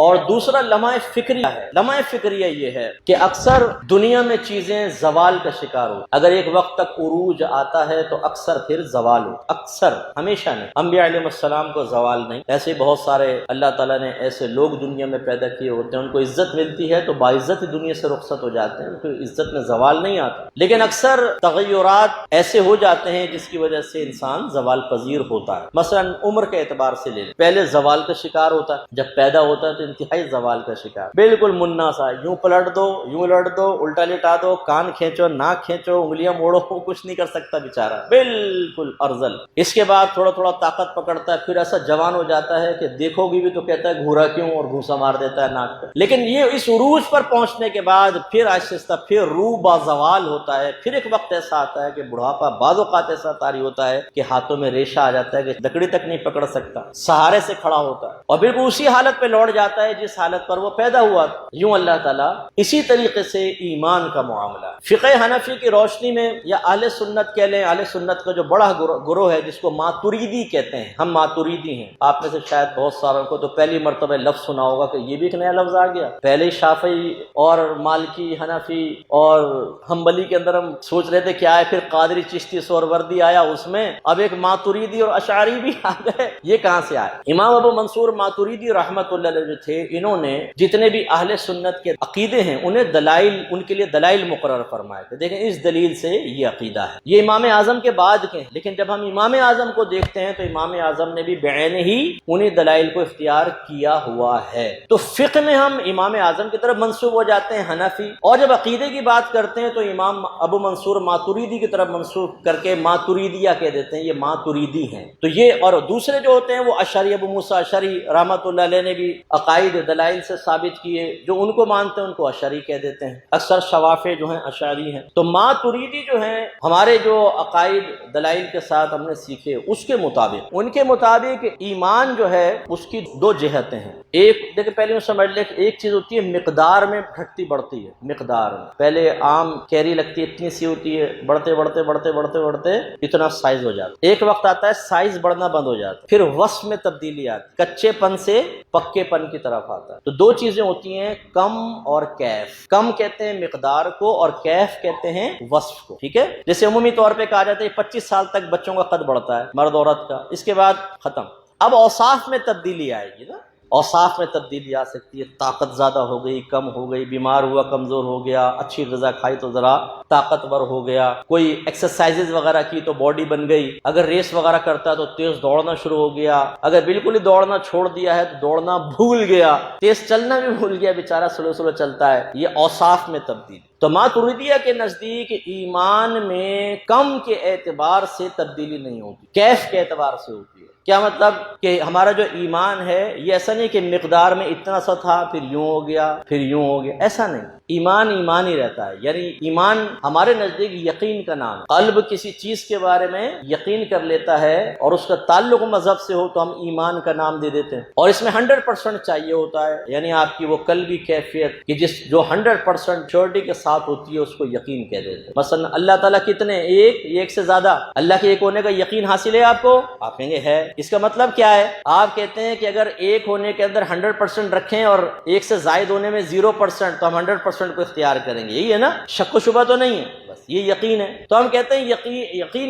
اور دوسرا لمحہ فکریہ ہے۔ لمحہ فکریہ یہ ہے کہ اکثر دنیا میں چیزیں زوال کا شکار ہو، اگر ایک وقت تک عروج آتا ہے تو اکثر پھر زوال ہو، اکثر، ہمیشہ نہیں۔ انبیاء علیہ السلام کو زوال نہیں، ایسے بہت سارے اللہ تعالیٰ نے ایسے لوگ دنیا میں پیدا کیے ہوتے ہیں، ان کو عزت ملتی ہے تو باعزت دنیا سے رخصت ہو جاتے ہیں، ان کو عزت میں زوال نہیں آتا، لیکن اکثر تغیرات ایسے ہو جاتے ہیں جس کی وجہ سے انسان زوال پذیر ہوتا ہے۔ مثلا عمر کے اعتبار سے لے لیں، پہلے زوال کا شکار ہوتا ہے، جب پیدا ہوتا ہے تو انتہائی زوال کا شکار، بالکل منا سا، یوں پلٹ دو، یوں الٹ دو، الٹا لٹا دو، کان کھینچو، ناک کھینچو، انگلیاں موڑو، کچھ نہیں کر سکتا بیچارہ، بالکل ارذل۔ اس کے بعد تھوڑا تھوڑا طاقت پکڑتا ہے، پھر ایسا جوان ہو جاتا ہے کہ دیکھو گی بھی تو کہتا ہے گھورا کیوں، اور گھوسا مار دیتا ہے ناک پہ۔ لیکن یہ اس عروج پر پہنچنے کے بعد پھر آہستہ آہستہ پھر روح بازوال ہوتا ہے، پھر ایک وقت ایسا آتا ہے کہ بڑھاپا بعض اوقات ایسا طاری ہوتا ہے کہ ہاتھوں میں ریشہ آ جاتا ہے کہ لکڑی تک نہیں پکڑ سکتا، سہارے سے کھڑا ہوتا ہے، اور بالکل اسی حالت پہ لوٹ جاتا ہے جس حالت پر وہ پیدا ہوا۔ یوں اللہ تعالیٰ اسی طریقے سے ایمان کا معاملہ فقہ حنفی کی روشنی میں، یا اہل سنت کہہ لیں، اہل سنت کا جو بڑا گروہ ہے جس کو ماتریدی کہتے ہیں، ہم ماتریدی ہیں، آپ میں سے شاید بہت ساروں کو تو پہلی مرتبہ لفظ سنا ہوگا کہ یہ بھی ایک نیا لفظ آ گیا۔ پہلے شافعی اور مالکی حنفی اور حنبلی کے اندر ہم سوچ رہے تھے کیا ہے، پھر قادری چشتی سہروردی آیا اس میں، اب ایک ماتریدی اور اشعری بھی آ گئے، یہ کہاں سے آئے؟ امام ابو منصور ماتریدی رحمۃ اللہ علیہ جو تھے، انہوں نے جتنے بھی اہل سنت کے عقیدے ہیں انہیں دلائل، ان کے لیے دلائل مقرر فرمائے تھے، دیکھیں اس دلیل سے یہ عقیدہ ہے۔ یہ امام اعظم کے بعد کے ہیں، لیکن جب ہم امام اعظم کو دیکھتے ہیں تو امام اعظم نے بھی بعینہ ہی انہیں دلائل کو اختیار کیا ہوا ہے۔ تو فقہ میں ہم امام اعظم کی طرف منسوب ہو جاتے ہیں حنفی، اور جب عقیدے کی بات کرتے ہیں تو امام ابو منصور ماتریدی کی طرف منسوب کر کے ماتریدیہ کہہ دیتے ہیں، یہ ماتریدی ہیں۔ تو یہ، اور دوسرے جو ہوتے ہیں وہ اشعری، ابو موسیٰ اشعری رحمۃ اللہ علیہ نے بھی عقائد دلائل سے ثابت کیے، جو ان کو مانتے ہیں ان کو اشعری کہہ دیتے ہیں، اکثر شوافع جو ہیں اشعری ہیں۔ تو ماتریدی جو ہیں، ہمارے جو عقائد دلائل کے ساتھ ہم نے سیکھے اس کے مطابق، ان کے مطابق ایمان جو ہے اس کی دو جہتیں ہیں۔ ایک دیکھیں، پہلے سمجھ لیں کہ ایک چیز ہوتی ہے مقدار میں گھٹتی بڑھتی ہے، مقدار میں پہلے عام کیری لگتی ہے اتنی سی ہوتی ہے، بڑھتے بڑھتے بڑھتے بڑھتے بڑھتے اتنا سائز ہو جاتا ہے، ایک وقت آتا ہے سائز بڑھنا بند ہو جاتا ہے، پھر وصف میں تبدیلی آتی ہے، کچے پن سے پکے پن کی طرف آتا ہے۔ تو دو چیزیں ہوتی ہیں، کم اور کیف۔ کم کہتے ہیں مقدار کو، اور کیف کہتے ہیں وصف کو، ٹھیک ہے؟ جیسے عمومی طور پہ کہا جاتا ہے 25 سال تک بچوں کا قد بڑھتا ہے، مرد عورت کا، اس کے بعد ختم۔ اب اوصاف میں تبدیلی آئے گی نا، اوصاف میں تبدیلی آ سکتی ہے، طاقت زیادہ ہو گئی، کم ہو گئی، بیمار ہوا، کمزور ہو گیا، اچھی غذا کھائی تو ذرا طاقتور ہو گیا، کوئی ایکسرسائزز وغیرہ کی تو باڈی بن گئی، اگر ریس وغیرہ کرتا ہے تو تیز دوڑنا شروع ہو گیا، اگر بالکل ہی دوڑنا چھوڑ دیا ہے تو دوڑنا بھول گیا، تیز چلنا بھی بھول گیا، بیچارہ سلو سلو چلتا ہے، یہ اوصاف میں تبدیلی۔ تو ماتریدیہ کے نزدیک ایمان میں کم کے اعتبار سے تبدیلی نہیں ہوتی، کیف کے اعتبار سے ہوتی ہے۔ کیا مطلب کہ ہمارا جو ایمان ہے یہ ایسا نہیں کہ مقدار میں اتنا سا تھا پھر یوں ہو گیا پھر یوں ہو گیا، ایسا نہیں، ایمان ایمان ہی رہتا ہے۔ یعنی ایمان ہمارے نزدیک یقین کا نام ہے، قلب کسی چیز کے بارے میں یقین کر لیتا ہے اور اس کا تعلق مذہب سے ہو تو ہم ایمان کا نام دے دیتے ہیں، اور اس میں 100% چاہیے ہوتا ہے، یعنی آپ کی وہ قلبی کیفیت کہ جو 100% شیورٹی کے ساتھ ہوتی ہے اس کو یقین کہہ دیتے ہیں۔ مثلا اللہ تعالیٰ کتنے، ایک سے زیادہ، اللہ کے ایک ہونے کا یقین حاصل ہے آپ کو؟ آپ کہیں گے ہے۔ اس کا مطلب کیا ہے؟ آپ کہتے ہیں کہ اگر ایک ہونے کے اندر 100% رکھیں اور ایک سے زائد ہونے میں 0% تو ہم 100% کو اختیار کریں گے، یہی ہے نا؟ شک و شبہ تو نہیں ہے، بس یہ یقین ہے۔ تو ہم کہتے ہیں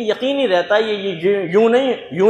یقین ہی رہتا ہے، یہ یوں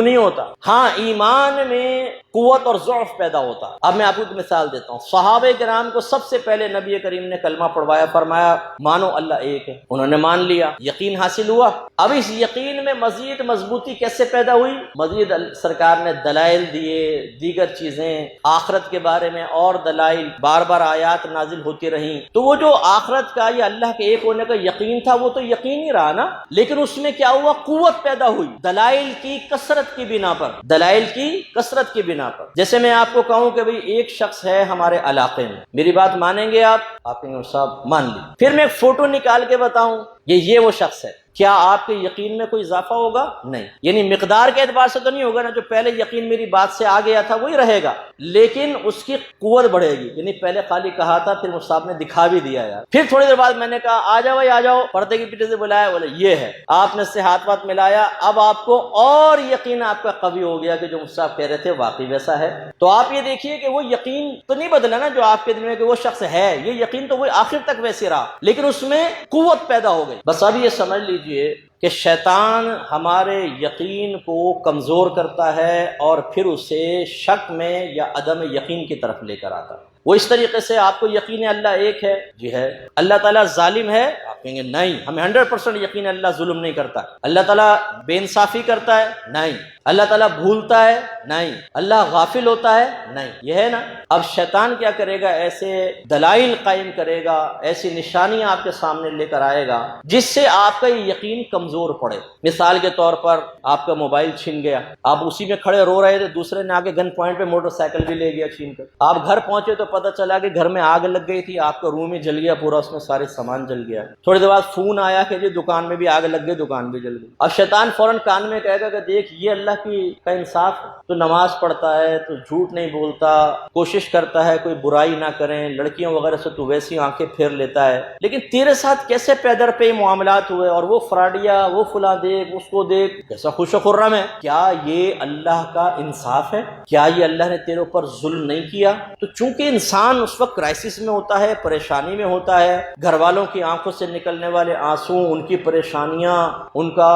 نہیں ہوتا۔ ہاں، ایمان میں قوت اور ضعف پیدا ہوتا ہے۔ اب میں آپ کو ایک مثال دیتا ہوں، صحابہ کرام کو سب سے پہلے نبی کریم نے کلمہ پڑھوایا، فرمایا مانو اللہ ایک ہے، انہوں نے مان لیا، یقین حاصل ہوا۔ اب اس یقین میں مزید مضبوطی کیسے پیدا ہوئی؟ مزید سرکار نے دلائل دیے، دیگر چیزیں، آخرت کے بارے میں اور دلائل، بار بار آیات نازل ہوتی رہیں، تو وہ جو آخرت کا یا اللہ کے ایک ہونے کا یقین تھا وہ تو یقین ہی رہا نا، لیکن اس میں کیا ہوا؟ قوت پیدا ہوئی دلائل کی کثرت کی بنا پر، دلائل کی کثرت کی بنا پر۔ جیسے میں آپ کو کہوں کہ بھئی ایک شخص ہے ہمارے علاقے میں، میری بات مانیں گے آپ کہیں صاحب مان لی، پھر میں ایک فوٹو نکال کے بتاؤں یہ وہ شخص ہے، کیا آپ کے یقین میں کوئی اضافہ ہوگا؟ نہیں، یعنی مقدار کے اعتبار سے تو نہیں ہوگا نا، جو پہلے یقین میری بات سے آ گیا تھا وہی رہے گا، لیکن اس کی قوت بڑھے گی۔ یعنی پہلے خالی کہا تھا، پھر مصعب نے دکھا بھی دیا یار، پھر تھوڑی دیر بعد میں نے کہا آ جاؤ بھائی آ جاؤ، پردے کے پیچھے سے بلایا، بولے یہ ہے، آپ نے اس سے ہاتھ واتھ ملایا، اب آپ کو اور یقین آپ کا قوی ہو گیا کہ جو مصعب کہہ رہے تھے واقعی ویسا ہے۔ تو آپ یہ دیکھیے کہ وہ یقین تو نہیں بدلا نا جو آپ کے دل میں کہ وہ شخص ہے، یہ یقین تو وہ آخر تک ویسے رہا، لیکن اس میں قوت پیدا ہو گئی۔ بس اب یہ سمجھ لیجئے کہ شیطان ہمارے یقین کو کمزور کرتا ہے اور پھر اسے شک میں یا عدم یقین کی طرف لے کر آتا ہے۔ وہ اس طریقے سے آپ کو یقین ہے اللہ ایک ہے، جی ہے۔ اللہ تعالیٰ ظالم ہے، آپ کہیں گے نہیں، ہمیں 100% یقین ہے اللہ ظلم نہیں کرتا۔ اللہ تعالیٰ بے انصافی کرتا ہے، نہیں۔ اللہ تعالیٰ بھولتا ہے، نہیں۔ اللہ غافل ہوتا ہے، نہیں۔ یہ ہے نا۔ اب شیطان کیا کرے گا؟ ایسے دلائل قائم کرے گا، ایسی نشانیاں آپ کے سامنے لے کر آئے گا جس سے آپ کا یہ یقین کمزور پڑے۔ مثال کے طور پر آپ کا موبائل چھن گیا، آپ اسی میں کھڑے رو رہے تھے، دوسرے نے آگے گن پوائنٹ پہ موٹر سائیکل بھی لے گیا چھین کر، آپ گھر پہنچے تو پتہ چلا کہ گھر میں آگ لگ گئی تھی، آپ کا روم ہی جل گیا پورا، اس میں سارے سامان جل گیا۔ تھوڑی دیر بعد فون آیا کہ جی دکان میں بھی آگ لگ گئی، دکان بھی جل گئی۔ اب شیطان فوراً کان میں کہے گا کہ دیکھ یہ اللہ کا انصاف ہے، تو نماز پڑھتا ہے، تو جھوٹ نہیں بولتا، کوشش کرتا ہے کوئی برائی نہ کریں، لڑکیوں وغیرہ سے تو ویسی آنکھیں پھیر لیتا ہے، لیکن تیرے ساتھ کیسے پیدر پہ معاملات ہوئے، اور وہ فراڈیا، وہ فلاں دیکھ، اس کو دیکھ، کیسا خوش و خرم ہے۔ کیا یہ اللہ کا انصاف ہے؟ کیا یہ اللہ نے تیرے اوپر ظلم نہیں کیا؟ تو چونکہ انسان اس وقت کرائسس میں ہوتا ہے، پریشانی میں ہوتا ہے، گھر والوں کی آنکھوں سے نکلنے والے آنسو، ان کی پریشانیاں، ان کا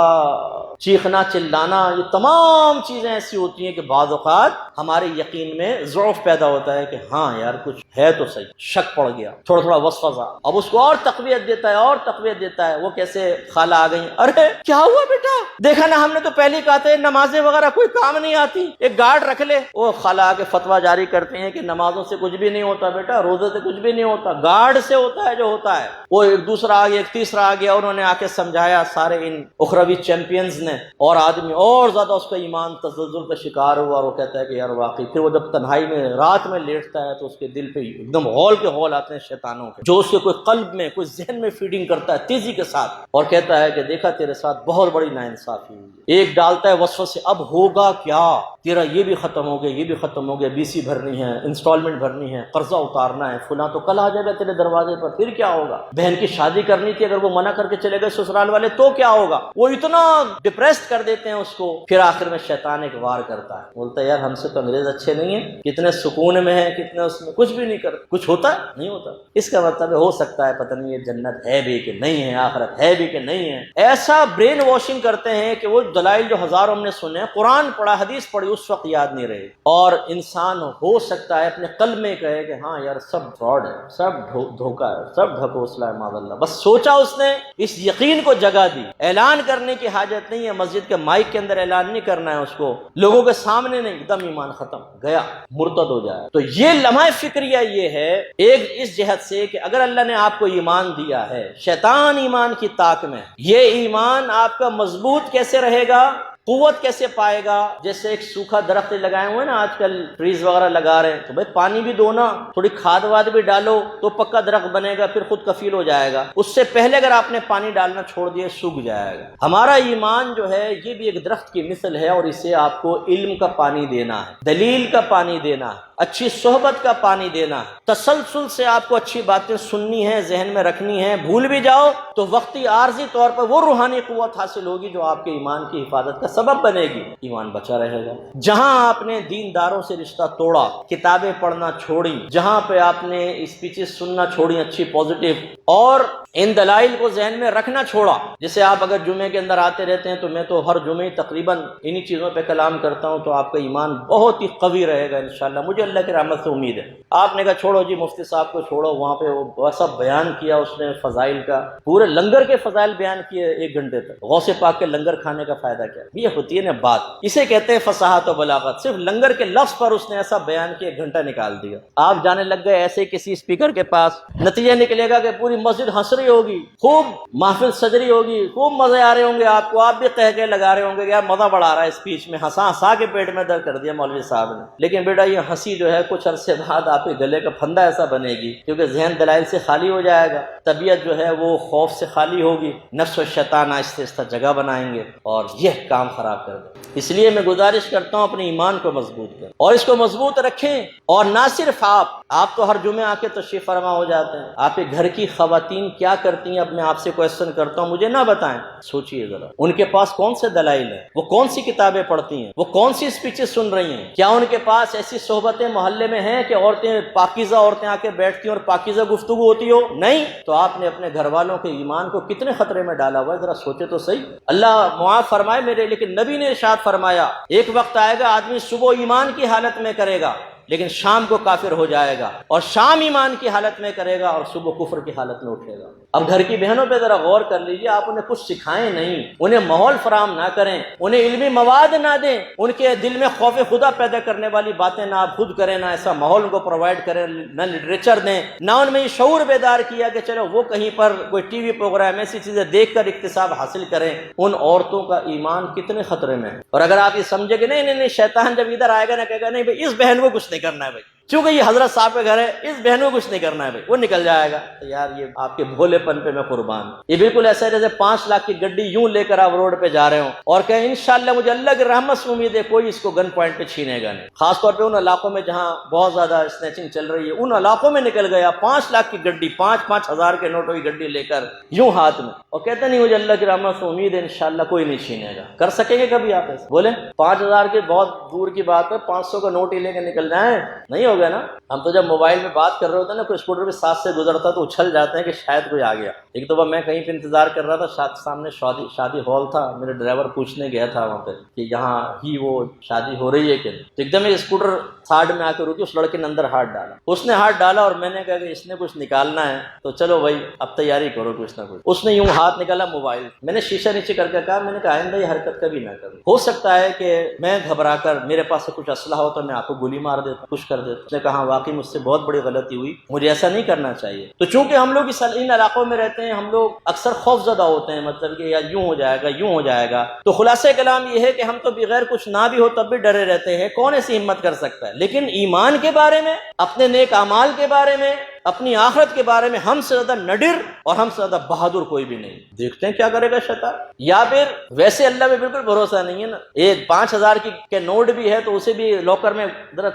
چیخنا چلانا، یہ تمام چیزیں ایسی ہوتی ہیں کہ بعض اوقات ہمارے یقین میں ضعف پیدا ہوتا ہے کہ ہاں یار کچھ ہے تو صحیح، شک پڑ گیا، تھوڑا تھوڑا وسوسہ، اب اس کو اور تقویت دیتا ہے اور تقویت دیتا ہے۔ وہ کیسے خالہ آ گئی، ارے کیا ہوا بیٹا، دیکھا نا ہم نے تو پہلے کہا تھا نمازیں وغیرہ کوئی کام نہیں آتی، ایک گارڈ رکھ لے۔ وہ خالہ آ کے فتویٰ جاری کرتے ہیں کہ نمازوں سے کچھ بھی نہیں ہوتا بیٹا، روزے سے کچھ بھی نہیں ہوتا، گارڈ سے ہوتا ہے جو ہوتا ہے۔ وہ ایک دوسرا آ گیا، ایک تیسرا آ گیا، انہوں نے آ کے سمجھایا سارے ان اخروی چیمپئنز نے، اور آدمی اور زیادہ اس کا ایمان تزلزل کا شکار ہوا، اور وہ کہتا ہے کہ یار واقعی۔ پھر وہ جب تنہائی میں رات میں لیٹتا ہے تو اس کے دل پہ ایک دم ہول کے ہول آتے ہیں شیطانوں کے، جو اس کے کوئی قلب میں کوئی ذہن میں فیڈنگ کرتا ہے تیزی کے ساتھ، اور کہتا ہے کہ دیکھا تیرے ساتھ بہت بڑی ناانصافی ہوئی ہے۔ ایک ڈالتا ہے وسوسے، اب ہوگا کیا، تیرا یہ بھی ختم ہو گیا، یہ بھی ختم ہو گیا، بی سی بھرنی ہے، انسٹالمنٹ بھرنی ہے، قرضہ اتارنا ہے، فلاں تو کل آ جائے گا تیرے دروازے پر، پھر کیا ہوگا، بہن کی شادی کرنی تھی، اگر وہ منع کر کے چلے گئے سسرال والے تو کیا ہوگا۔ وہ اتنا ڈپریسڈ کر دیتے ہیں اس کو۔ پھر آخر میں شیطان ایک وار کرتا ہے، بولتا ہے یار ہم سے تو انگریز اچھے نہیں ہیں، کتنے سکون میں ہیں، کتنے اس میں کچھ بھی نہیں کرتے، کچھ ہوتا ہے نہیں ہوتا۔ اس کا مطلب ہے ہو سکتا ہے پتہ نہیں یہ جنت ہے بھی کہ نہیں ہے، آخرت ہے بھی کہ نہیں ہے۔ ایسا برین واشنگ کرتے ہیں کہ وہ دلائل جو ہزاروں ہم نے سنے، قرآن پڑھا، حدیث پڑھی، اس وقت یاد نہیں رہے، اور انسان ہو سکتا ہے اپنے قلب میں کہے کہ ہاں یار سب فراڈ ہے، سب دھوکہ ہے، سب ڈھکوسلا ہے، معاذ اللہ۔ بس سوچا اس نے، اس یقین کو جگہ دی۔ اعلان کرنے کی حاجت نہیں ہے، مسجد کے مائک کے اندر اعلان نہیں کرنا ہے اس کو، لوگوں کے سامنے نہیں، ایک دم ایمان ختم گیا، مرتد ہو جائے۔ تو یہ لمحہ فکریہ یہ ہے، ایک اس جہت سے کہ اگر اللہ نے آپ کو ایمان دیا ہے، شیطان ایمان کی طاق میں، یہ ایمان آپ کا مضبوط کیسے رہے گا، قوت کیسے پائے گا؟ جیسے ایک سوکھا درخت لگائے ہوئے نا آج کل، ٹریز وغیرہ لگا رہے ہیں، تو بھائی پانی بھی دو نا، تھوڑی کھاد واد بھی ڈالو تو پکا درخت بنے گا، پھر خود کفیل ہو جائے گا۔ اس سے پہلے اگر آپ نے پانی ڈالنا چھوڑ دیا سوکھ جائے گا۔ ہمارا ایمان جو ہے یہ بھی ایک درخت کی مثل ہے، اور اسے آپ کو علم کا پانی دینا ہے، دلیل کا پانی دینا ہے، اچھی صحبت کا پانی دینا ہے، تسلسل سے آپ کو اچھی باتیں سننی ہیں، ذہن میں رکھنی ہے، بھول بھی جاؤ تو وقتی عارضی طور پر وہ روحانی قوت حاصل ہوگی جو آپ کے ایمان کی حفاظت کا سبب بنے گی، ایمان بچا رہے گا۔ جہاں آپ نے دینداروں سے رشتہ توڑا، کتابیں پڑھنا چھوڑی، جہاں پہ آپ نے اسپیچز سننا چھوڑی اچھی پازیٹیو، اور ان دلائل کو ذہن میں رکھنا چھوڑا، جیسے آپ اگر جمعے کے اندر آتے رہتے ہیں تو میں تو ہر جمعے تقریباً انہی چیزوں پہ کلام کرتا ہوں، تو آپ کا ایمان بہت ہی قوی رہے گا انشاءاللہ، مجھے اللہ کی رحمت سے امید ہے۔ آپ نے کہا چھوڑو جی مفتی صاحب کو چھوڑو، وہاں پہ وہ سب بیان کیا اس نے فضائل کا، پورے لنگر کے فضائل بیان کیے 1 گھنٹے تک، غوث پاک کے لنگر کھانے کا فائدہ کیا، یہ ہوتی ہے نا بات، اسے کہتے ہیں فصاحت و بلاغت۔ صرف لنگر کے لفظ پر اس نے ایسا بیان کیا 1 گھنٹہ نکال دیا۔ آپ جانے لگ گئے ایسے کسی اسپیکر کے پاس، نتیجہ نکلے گا کہ پوری مسجد ہنس رہی ہوگی، خوب محفل سج رہی ہوگی، خوب مزے آ رہے ہوں گے آپ کو، آپ بھی قہقہے لگا رہے ہوں گے کہ یار مزہ بڑھا رہا ہے اسپیچ میں، ہنسا ہنسا کے پیٹ میں درد کر دیا مولوی صاحب نے۔ لیکن بیٹا یہ ہنسی جو ہے کچھ عرصے بعد آپ کے گلے کا پھندا ایسا بنے گی، کیونکہ ذہن دلائل سے خالی ہو جائے گا، طبیعت جو ہے وہ خوف سے خالی ہوگی، نفس و شیطان آہستہ آہستہ جگہ بنائیں گے اور یہ کام خراب کر دیں۔ اس لیے میں گزارش کرتا ہوں اپنے ایمان کو مضبوط کریں اور اس کو مضبوط رکھیں۔ اور نہ صرف آپ تو ہر جمعہ آ کے تشریف فرما ہو جاتے ہیں، آپ کے گھر کی خواتین کیا کرتی ہیں اپنے آپ سے کویسچن کرتا ہوں، مجھے نہ بتائیں، سوچئے ذرا ان کے پاس کون سے دلائل ہیں، وہ کون سی کتابیں پڑھتی ہیں، وہ کون سی اسپیچز سن رہی ہیں، کیا ان کے پاس ایسی صحبتیں محلے میں ہیں کہ عورتیں پاکیزہ عورتیں آ کے بیٹھتی ہیں اور پاکیزہ گفتگو ہوتی ہو؟ نہیں تو آپ نے اپنے گھر والوں کے ایمان کو کتنے خطرے میں ڈالا ہوا ہے، ذرا سوچے تو صحیح۔ اللہ معاف فرمائے میرے، لیکن نبی نے ارشاد فرمایا ایک وقت آئے گا آدمی صبح ایمان کی حالت میں کرے گا لیکن شام کو کافر ہو جائے گا، اور شام ایمان کی حالت میں کرے گا اور صبح کفر کی حالت میں اٹھے گا۔ اب گھر کی بہنوں پہ ذرا غور کر لیجیے، آپ انہیں کچھ سکھائیں نہیں، انہیں ماحول فراہم نہ کریں، انہیں علمی مواد نہ دیں، ان کے دل میں خوف خدا پیدا کرنے والی باتیں نہ آپ خود کریں، نہ ایسا ماحول ان کو پرووائڈ کریں، نہ لٹریچر دیں، نہ ان میں یہ شعور بیدار کیا کہ چلو وہ کہیں پر کوئی ٹی وی پروگرام ایسی چیزیں دیکھ کر اکتساب حاصل کریں۔ ان عورتوں کا ایمان کتنے خطرے میں ہے۔ اور اگر آپ یہ سمجھے کہ نہیں شیطان جب ادھر آئے گا نہ کہے گا نہیں بھائی اس بہن کو کچھ نہیں کرنا ہے بھائی، چونکہ یہ حضرت صاحب کے گھر ہے اس بہن کو کچھ نہیں کرنا ہے بھائی، وہ نکل جائے گا، تو یار یہ آپ کے بھولے پن پہ میں قربان۔ یہ بالکل ایسا ہے جیسے 5 لاکھ کی گڈی یوں لے کر آپ روڈ پہ جا رہے ہوں اور کہیں انشاءاللہ مجھے اللہ کی رحمت سے امید ہے کوئی اس کو گن پوائنٹ پہ چھینے گا نہیں، خاص طور پہ ان علاقوں میں جہاں بہت زیادہ اسنیچنگ چل رہی ہے، ان علاقوں میں نکل گیا 5 لاکھ کی گڈی، 5-5 ہزار کے نوٹوں کی گڈی لے کر یوں ہاتھ میں، اور کہتے نہیں مجھے اللہ کی رحمت سے امید ہے انشاءاللہ کوئی نہیں چھینے گا۔ کر سکیں گے کبھی آپ ایسے؟ بولیں 5,000 کی بہت دور کی بات ہے، 500 کا نوٹ ہی لے کے نکل جائیں، نہیں ہوگا نا۔ ہم تو جب موبائل میں بات کر رہے ہوتے ہیں نا، کوئی اسکوٹر پہ ساتھ سے گزرتا تو اچھل جاتے ہیں کہ شاید کوئی آ گیا۔ ایک دفعہ میں کہیں پہ انتظار کر رہا تھا، سامنے شادی ہال تھا، میرے ڈرائیور پوچھنے گیا تھا وہاں پہ کہ یہاں ہی وہ شادی ہو رہی ہے کہ نہیں، تو ایک دم اسکوٹر سائڈ میں آ کے رکی، اس لڑکے نے اندر ہاتھ ڈالا، اس نے ہاتھ ڈالا اور میں نے کہا کہ اس نے کچھ نکالنا ہے تو چلو بھائی اب تیاری کرو کچھ نہ کچھ۔ اس نے یوں ہاتھ نکالا موبائل، میں نے شیشہ نیچے کر کے کہا، میں نے کہا آئندہ یہ حرکت کبھی نہ کروں، ہو سکتا ہے کہ میں گھبرا کر میرے پاس سے کچھ اسلحہ ہو تو میں آپ کو گولی مار دیتا، کچھ کر دیتا۔ اس نے کہا واقعی مجھ سے بہت بڑی غلطی ہوئی، مجھے ایسا نہیں کرنا چاہیے۔ تو چونکہ ہم لوگ ان علاقوں میں رہتے ہیں، ہم لوگ اکثر خوف زدہ ہوتے ہیں، مطلب کہ یار یوں ہو جائے گا یوں ہو جائے گا، تو خلاصہ کلام یہ ہے کہ ہم تو بغیر کچھ نہ بھی ہو تب بھی ڈرے رہتے ہیں، کون ایسی ہمت کر سکتا ہے؟ لیکن ایمان کے بارے میں، اپنے نیک اعمال کے بارے میں، اپنی آخرت کے بارے میں ہم سے زیادہ نڈر اور ہم سے زیادہ بہادر کوئی بھی نہیں۔ دیکھتے ہیں کیا کرے گا شیطان، یا پھر ویسے اللہ میں بالکل بھروسہ نہیں ہے نا، ایک 5,000 کے نوٹ بھی ہے تو اسے بھی لاکر میں ذرا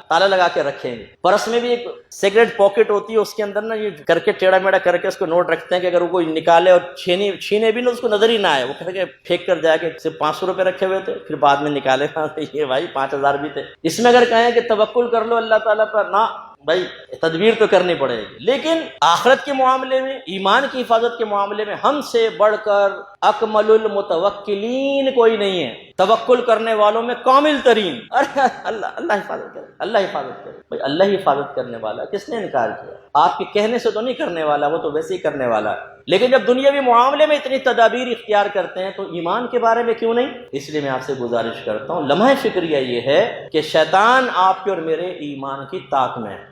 تالا لگا کے رکھیں گے، پرس میں بھی ایک سیکرٹ پاکٹ ہوتی ہے، اس کے اندر نا یہ کر کے ٹیڑھا میڑھا کر کے اس کو نوٹ رکھتے ہیں کہ اگر وہ کوئی نکالے اور چھینے بھی نہ اس کو نظر ہی نہ آئے، وہ کہہ کے پھینک کر جائے کہ صرف 500 روپے رکھے ہوئے تھے، پھر بعد میں نکالے یہ بھائی 5,000 بھی تھے۔ اس میں اگر کہیں کہ توکل کر لو اللہ تعالیٰ پر، نہ بھائی تدبیر تو کرنی پڑے گی، لیکن آخرت کے معاملے میں، ایمان کی حفاظت کے معاملے میں ہم سے بڑھ کر اکمل المتوکلین کوئی نہیں ہے، توکل کرنے والوں میں کامل ترین۔ اللہ حفاظت کرے، اللہ حفاظت کرے، بھائی اللہ حفاظت کرنے والا، کس نے انکار کیا؟ آپ کے کہنے سے تو نہیں کرنے والا، وہ تو ویسے ہی کرنے والا ہے، لیکن جب دنیاوی معاملے میں اتنی تدابیر اختیار کرتے ہیں تو ایمان کے بارے میں کیوں نہیں؟ اس لیے میں آپ سے گزارش کرتا ہوں، لمحہ فکریہ یہ ہے کہ شیطان آپ کے اور میرے ایمان کی طاق میں ہے۔